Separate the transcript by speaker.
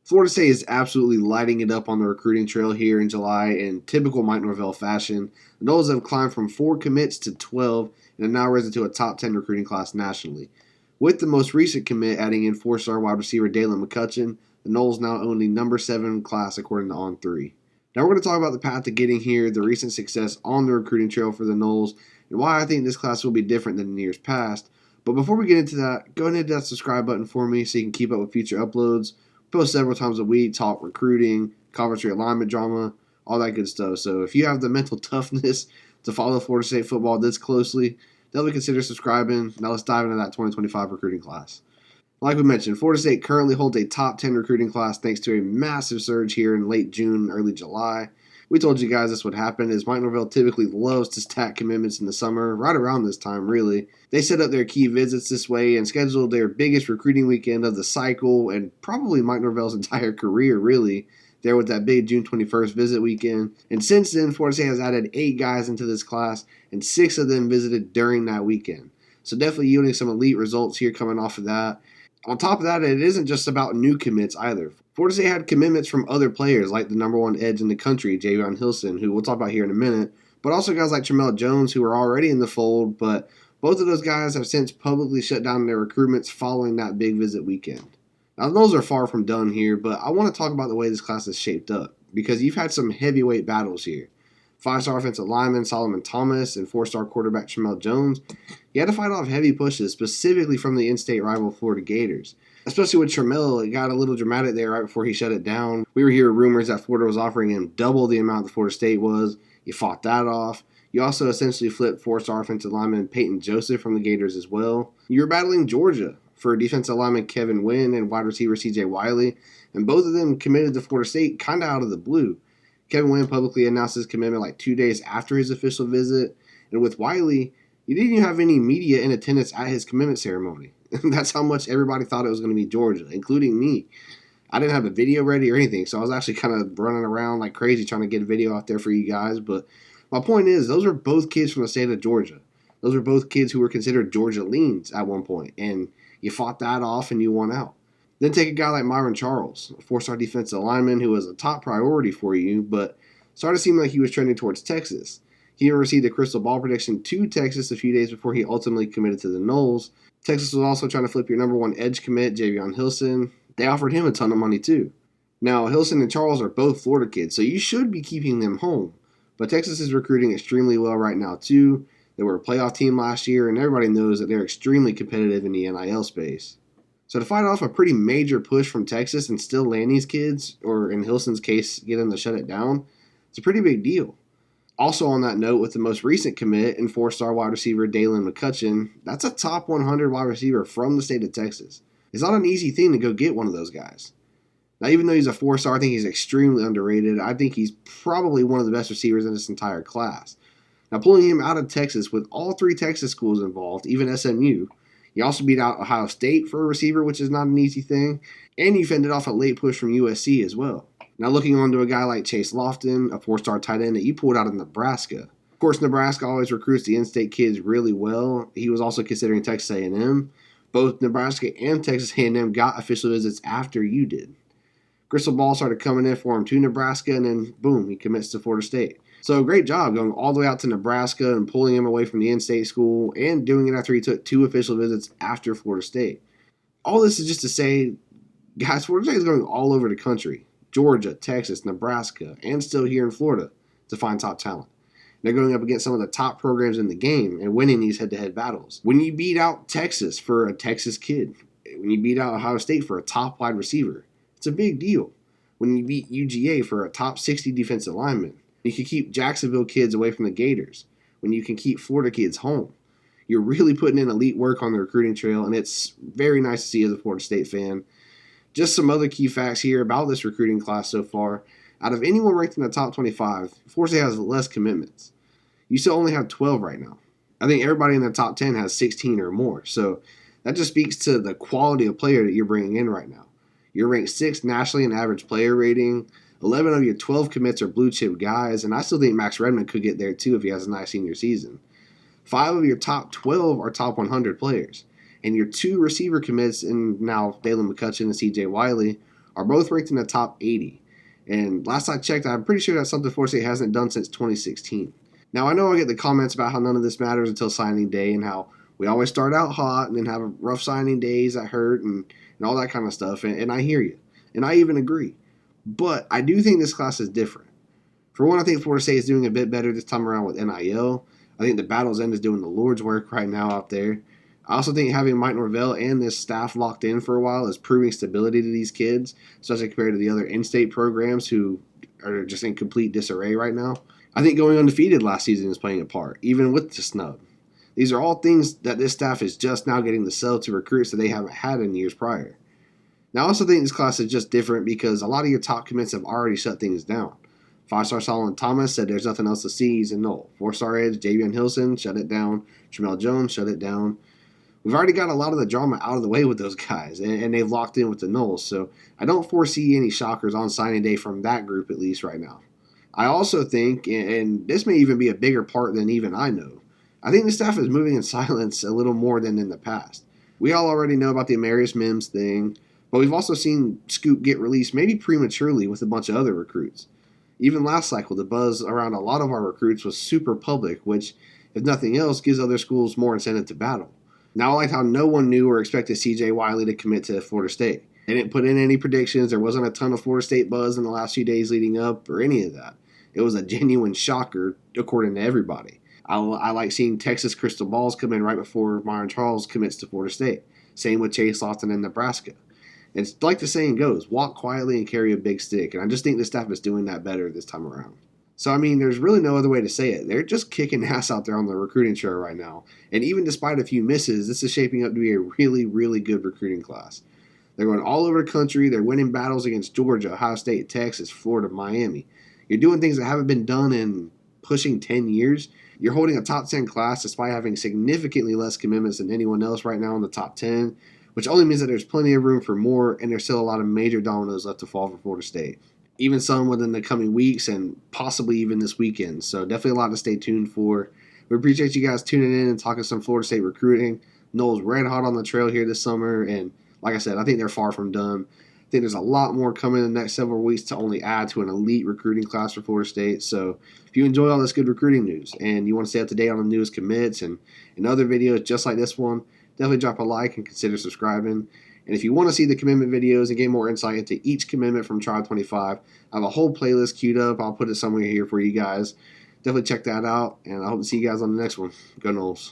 Speaker 1: Florida State is absolutely lighting it up on the recruiting trail here in July in typical Mike Norvell fashion. The Noles have climbed from 4 commits to 12 and have now risen to a top 10 recruiting class nationally. With the most recent commit adding in 4-star wide receiver Dalen McCutcheon, the Noles now own the number 7 class according to On3. Now we're going to talk about the path to getting here, the recent success on the recruiting trail for the Noles, and why I think this class will be different than in years past. But before we get into that, go ahead and hit that subscribe button for me so you can keep up with future uploads. Post several times a week, talk recruiting, conference realignment drama, all that good stuff. So if you have the mental toughness to follow Florida State football this closely, definitely consider subscribing. Now let's dive into that 2025 recruiting class. Like we mentioned, Florida State currently holds a top 10 recruiting class thanks to a massive surge here in late June, early July. We told you guys this would happen, as Mike Norvell typically loves to stack commitments in the summer, right around this time, really. They set up their key visits this way and scheduled their biggest recruiting weekend of the cycle and probably Mike Norvell's entire career, really, there with that big June 21st visit weekend. And since then, Florida State has added 8 guys into this class, and 6 of them visited during that weekend. So definitely yielding some elite results here coming off of that. On top of that, it isn't just about new commits either. Florida State had commitments from other players like the number 1 edge in the country, Javion Hilson, who we'll talk about here in a minute, but also guys like Tramel Jones who are already in the fold, but both of those guys have since publicly shut down their recruitments following that big visit weekend. Now, those are far from done here, but I want to talk about the way this class is shaped up because you've had some heavyweight battles here. 5-star offensive lineman Solomon Thomas and 4-star quarterback Tramel Jones. You had to fight off heavy pushes, specifically from the in-state rival Florida Gators. Especially with Tramel, it got a little dramatic there right before he shut it down. We were hearing rumors that Florida was offering him double the amount that Florida State was. You fought that off. You also essentially flipped 4-star offensive lineman Peyton Joseph from the Gators as well. You were battling Georgia for defensive lineman Kevin Wynn and wide receiver C.J. Wiley, and both of them committed to Florida State kind of out of the blue. Kevin Wynn publicly announced his commitment like 2 days after his official visit, and with Wiley, he didn't even have any media in attendance at his commitment ceremony. That's how much everybody thought it was going to be Georgia, including me. I didn't have a video ready or anything, so I was actually kind of running around like crazy trying to get a video out there for you guys. But my point is, those are both kids from the state of Georgia. Those are both kids who were considered Georgia leans at one point, and you fought that off and you won out. Then take a guy like Myron Charles, a 4-star defensive lineman who was a top priority for you, but started seeming like he was trending towards Texas. He received a crystal ball prediction to Texas a few days before he ultimately committed to the Noles. Texas was also trying to flip your number 1 edge commit, Javion Hilson. They offered him a ton of money too. Now, Hilson and Charles are both Florida kids, so you should be keeping them home. But Texas is recruiting extremely well right now too. They were a playoff team last year, and everybody knows that they're extremely competitive in the NIL space. So to fight off a pretty major push from Texas and still land these kids, or in Hilson's case, get them to shut it down, it's a pretty big deal. Also on that note, with the most recent commit and 4-star wide receiver Dalen McCutcheon, that's a top 100 wide receiver from the state of Texas. It's not an easy thing to go get one of those guys. Now, even though he's a 4-star, I think he's extremely underrated. I think he's probably one of the best receivers in this entire class. Now, pulling him out of Texas with all 3 Texas schools involved, even SMU, you also beat out Ohio State for a receiver, which is not an easy thing, and you fended off a late push from USC as well. Now looking on to a guy like Chase Lofton, a 4-star tight end that you pulled out of Nebraska. Of course, Nebraska always recruits the in-state kids really well. He was also considering Texas A&M. Both Nebraska and Texas A&M got official visits after you did. Crystal ball started coming in for him to Nebraska, and then boom, he commits to Florida State. So great job going all the way out to Nebraska and pulling him away from the in-state school and doing it after he took 2 official visits after Florida State. All this is just to say, guys, Florida State is going all over the country. Georgia, Texas, Nebraska, and still here in Florida to find top talent. They're going up against some of the top programs in the game and winning these head-to-head battles. When you beat out Texas for a Texas kid, when you beat out Ohio State for a top wide receiver, it's a big deal. When you beat UGA for a top 60 defensive lineman, you can keep Jacksonville kids away from the Gators. When you can keep Florida kids home, you're really putting in elite work on the recruiting trail, and it's very nice to see as a Florida State fan. Just some other key facts here about this recruiting class so far. Out of anyone ranked in the top 25, Florida State has less commitments. You still only have 12 right now. I think everybody in the top 10 has 16 or more. So that just speaks to the quality of player that you're bringing in right now. You're ranked 6th nationally in average player rating. 11 of your 12 commits are blue chip guys, and I still think Max Redmond could get there too if he has a nice senior season. 5 of your top 12 are top 100 players. And your 2 receiver commits, and now Dalen McCutcheon and C.J. Wiley, are both ranked in the top 80. And last I checked, I'm pretty sure that's something Florida State hasn't done since 2016. Now, I know I get the comments about how none of this matters until signing day and how we always start out hot and then have rough signing days that hurt and all that kind of stuff. And I hear you. And I even agree. But I do think this class is different. For one, I think Florida State is doing a bit better this time around with NIL. I think the Battle's End is doing the Lord's work right now out there. I also think having Mike Norvell and this staff locked in for a while is proving stability to these kids, especially compared to the other in-state programs who are just in complete disarray right now. I think going undefeated last season is playing a part, even with the snub. These are all things that this staff is just now getting to sell to recruits that they haven't had in years prior. Now, I also think this class is just different because a lot of your top commits have already shut things down. 5-star Solomon Thomas said there's nothing else to see. He's a null. 4-star edge Javion Hilson shut it down. Tramel Jones shut it down. We've already got a lot of the drama out of the way with those guys, and they've locked in with the Noles. So I don't foresee any shockers on signing day from that group, at least right now. I also think, and this may even be a bigger part than even I know, I think the staff is moving in silence a little more than in the past. We all already know about the Amarius Mims thing, but we've also seen Scoop get released maybe prematurely with a bunch of other recruits. Even last cycle, the buzz around a lot of our recruits was super public, which, if nothing else, gives other schools more incentive to battle. Now, I liked how no one knew or expected CJ Wiley to commit to Florida State. They didn't put in any predictions. There wasn't a ton of Florida State buzz in the last few days leading up or any of that. It was a genuine shocker, according to everybody. I like seeing Texas crystal balls come in right before Myron Charles commits to Florida State. Same with Chase Lofton in Nebraska. It's like the saying goes, walk quietly and carry a big stick. And I just think the staff is doing that better this time around. So, I mean, there's really no other way to say it. They're just kicking ass out there on the recruiting trail right now. And even despite a few misses, this is shaping up to be a really, really good recruiting class. They're going all over the country. They're winning battles against Georgia, Ohio State, Texas, Florida, Miami. You're doing things that haven't been done in pushing 10 years. You're holding a top 10 class despite having significantly less commitments than anyone else right now in the top 10, which only means that there's plenty of room for more, and there's still a lot of major dominoes left to fall for Florida State. Even some within the coming weeks and possibly even this weekend. So definitely a lot to stay tuned for. We appreciate you guys tuning in and talking some Florida State recruiting. Noles red hot on the trail here this summer, and like I said, I think they're far from done. I think there's a lot more coming in the next several weeks to only add to an elite recruiting class for Florida State. So if you enjoy all this good recruiting news and you want to stay up to date on the newest commits and other videos just like this one, definitely drop a like and consider subscribing. And if you want to see the commitment videos and get more insight into each commitment from Tribe 25, I have a whole playlist queued up. I'll put it somewhere here for you guys. Definitely check that out, and I hope to see you guys on the next one. Go Noles.